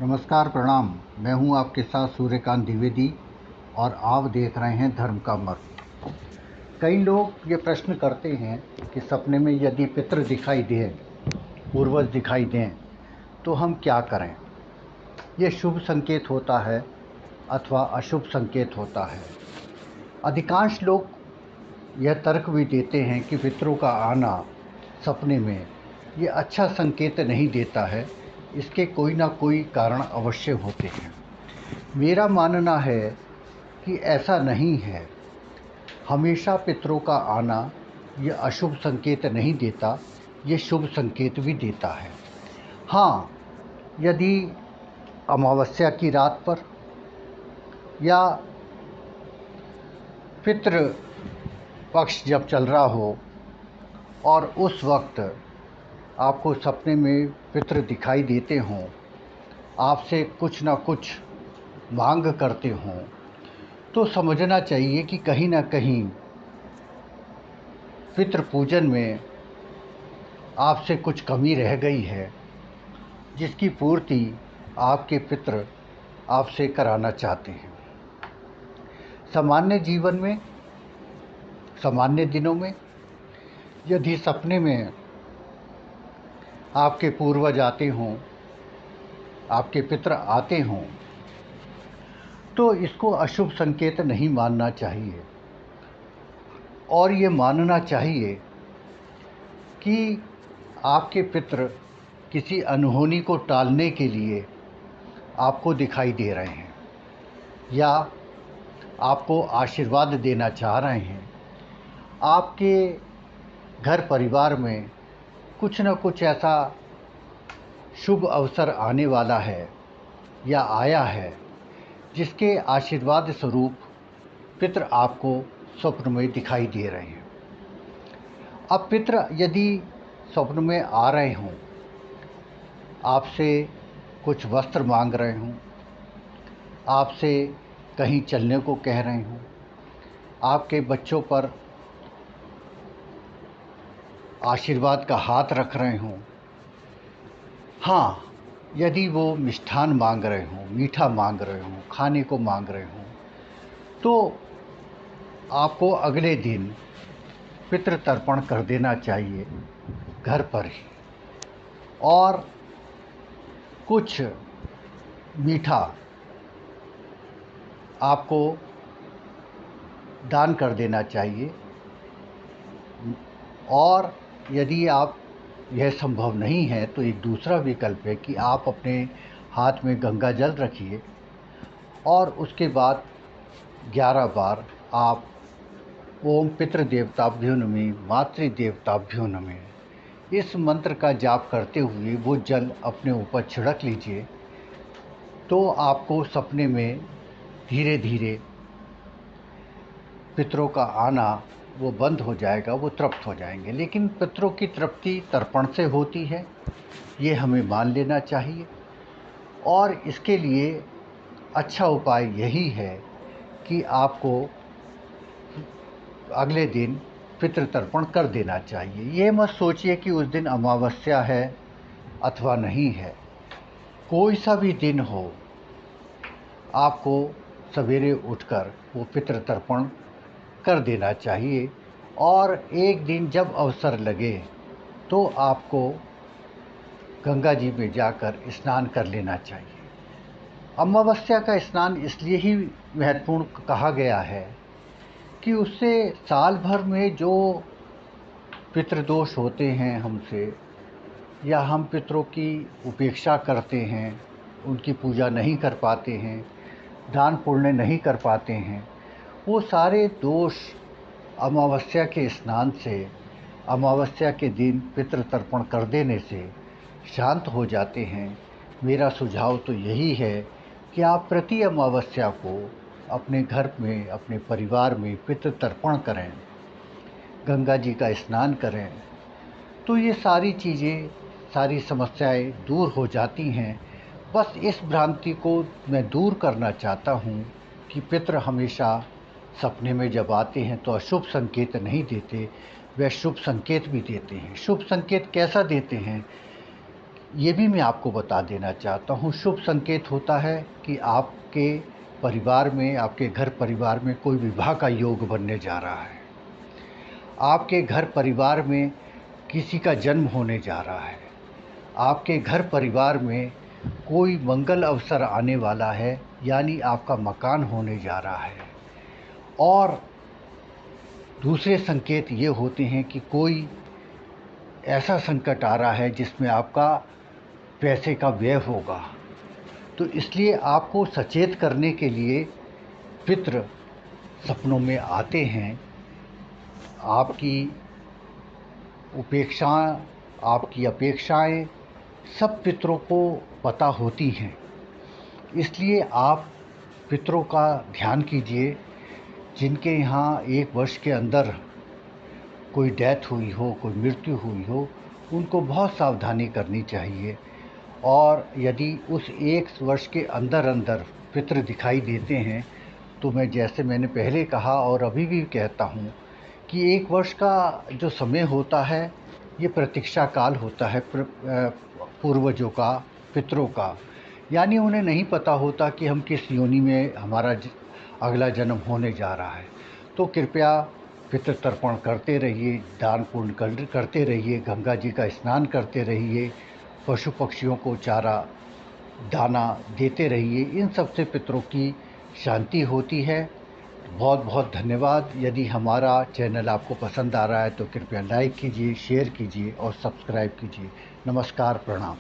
नमस्कार, प्रणाम। मैं हूं आपके साथ सूर्यकांत द्विवेदी और आप देख रहे हैं धर्म का मर्म। कई लोग ये प्रश्न करते हैं कि सपने में यदि पितृ दिखाई दें, पूर्वज दिखाई दें, तो हम क्या करें। ये शुभ संकेत होता है अथवा अशुभ संकेत होता है। अधिकांश लोग यह तर्क भी देते हैं कि पितरों का आना सपने में ये अच्छा संकेत नहीं देता है, इसके कोई ना कोई कारण अवश्य होते हैं। मेरा मानना है कि ऐसा नहीं है। हमेशा पितरों का आना ये अशुभ संकेत नहीं देता, ये शुभ संकेत भी देता है। हाँ, यदि अमावस्या की रात पर या पितृ पक्ष जब चल रहा हो और उस वक्त आपको सपने में पितृ दिखाई देते हों, आपसे कुछ ना कुछ मांग करते हों, तो समझना चाहिए कि कहीं ना कहीं पितृ पूजन में आपसे कुछ कमी रह गई है, जिसकी पूर्ति आपके पितृ आपसे कराना चाहते हैं। सामान्य जीवन में, सामान्य दिनों में यदि सपने में आपके पूर्वज आते हों, आपके पितृ आते हों, तो इसको अशुभ संकेत नहीं मानना चाहिए और ये मानना चाहिए कि आपके पितृ किसी अनहोनी को टालने के लिए आपको दिखाई दे रहे हैं या आपको आशीर्वाद देना चाह रहे हैं। आपके घर परिवार में कुछ न कुछ ऐसा शुभ अवसर आने वाला है या आया है, जिसके आशीर्वाद स्वरूप पितृ आपको स्वप्न में दिखाई दे रहे हैं। अब पितृ यदि स्वप्न में आ रहे हों, आपसे कुछ वस्त्र मांग रहे हों, आपसे कहीं चलने को कह रहे हों, आपके बच्चों पर आशीर्वाद का हाथ रख रहे हों, हाँ, यदि वो मिष्ठान मांग रहे हों, मीठा मांग रहे हों, खाने को मांग रहे हों, तो आपको अगले दिन पितृ तर्पण कर देना चाहिए घर पर ही, और कुछ मीठा आपको दान कर देना चाहिए। और यदि आप यह संभव नहीं है तो एक दूसरा विकल्प है कि आप अपने हाथ में गंगा जल रखिए और उसके बाद 11 बार आप ओम पितृदेवताभ्यो नमः मातृदेवताभ्यो नमः इस मंत्र का जाप करते हुए वो जल अपने ऊपर छिड़क लीजिए, तो आपको सपने में धीरे धीरे पितरों का आना वो बंद हो जाएगा, वो तृप्त हो जाएंगे। लेकिन पितरों की तृप्ति तर्पण से होती है, ये हमें मान लेना चाहिए। और इसके लिए अच्छा उपाय यही है कि आपको अगले दिन पितृ तर्पण कर देना चाहिए। ये मत सोचिए कि उस दिन अमावस्या है अथवा नहीं है। कोई सा भी दिन हो, आपको सवेरे उठकर वो पितृ तर्पण कर देना चाहिए और एक दिन जब अवसर लगे तो आपको गंगा जी में जाकर स्नान कर लेना चाहिए। अमावस्या का स्नान इसलिए ही महत्वपूर्ण कहा गया है कि उससे साल भर में जो पितृदोष होते हैं हमसे, या हम पितरों की उपेक्षा करते हैं, उनकी पूजा नहीं कर पाते हैं, दान पुण्य नहीं कर पाते हैं, वो सारे दोष अमावस्या के स्नान से, अमावस्या के दिन पितृ तर्पण कर देने से शांत हो जाते हैं। मेरा सुझाव तो यही है कि आप प्रति अमावस्या को अपने घर में, अपने परिवार में पितृ तर्पण करें, गंगा जी का स्नान करें, तो ये सारी चीज़ें, सारी समस्याएं दूर हो जाती हैं। बस इस भ्रांति को मैं दूर करना चाहता हूँ कि पितृ हमेशा सपने में जब आते हैं तो अशुभ संकेत नहीं देते, वे शुभ संकेत भी देते हैं। शुभ संकेत कैसा देते हैं? ये भी मैं आपको बता देना चाहता हूँ, शुभ संकेत होता है कि आपके परिवार में, आपके घर परिवार में कोई विवाह का योग बनने जा रहा है। आपके घर परिवार में किसी का जन्म होने जा रहा है। आपके घर परिवार में कोई मंगल अवसर आने वाला है, यानी आपका मकान होने जा रहा है। और दूसरे संकेत ये होते हैं कि कोई ऐसा संकट आ रहा है जिसमें आपका पैसे का व्यय होगा। तो इसलिए आपको सचेत करने के लिए पितृ सपनों में आते हैं। आपकी उपेक्षा, आपकी अपेक्षाएं सब पितरों को पता होती हैं। इसलिए आप पितरों का ध्यान कीजिए। जिनके यहाँ 1 वर्ष के अंदर कोई डेथ हुई हो, कोई मृत्यु हुई हो, उनको बहुत सावधानी करनी चाहिए। और यदि उस 1 वर्ष के अंदर अंदर पितृ दिखाई देते हैं तो जैसे मैंने पहले कहा और अभी भी कहता हूँ कि 1 वर्ष का जो समय होता है ये प्रतीक्षा काल होता है पूर्वजों का, पितरों का। यानी उन्हें नहीं पता होता कि हम किस योनि में हमारा अगला जन्म होने जा रहा है। तो कृपया पितृ तर्पण करते रहिए, दान पुण्य करते रहिए, गंगा जी का स्नान करते रहिए, पशु पक्षियों को चारा दाना देते रहिए। इन सब से पितरों की शांति होती है। बहुत बहुत धन्यवाद। यदि हमारा चैनल आपको पसंद आ रहा है तो कृपया लाइक कीजिए, शेयर कीजिए और सब्सक्राइब कीजिए। नमस्कार, प्रणाम।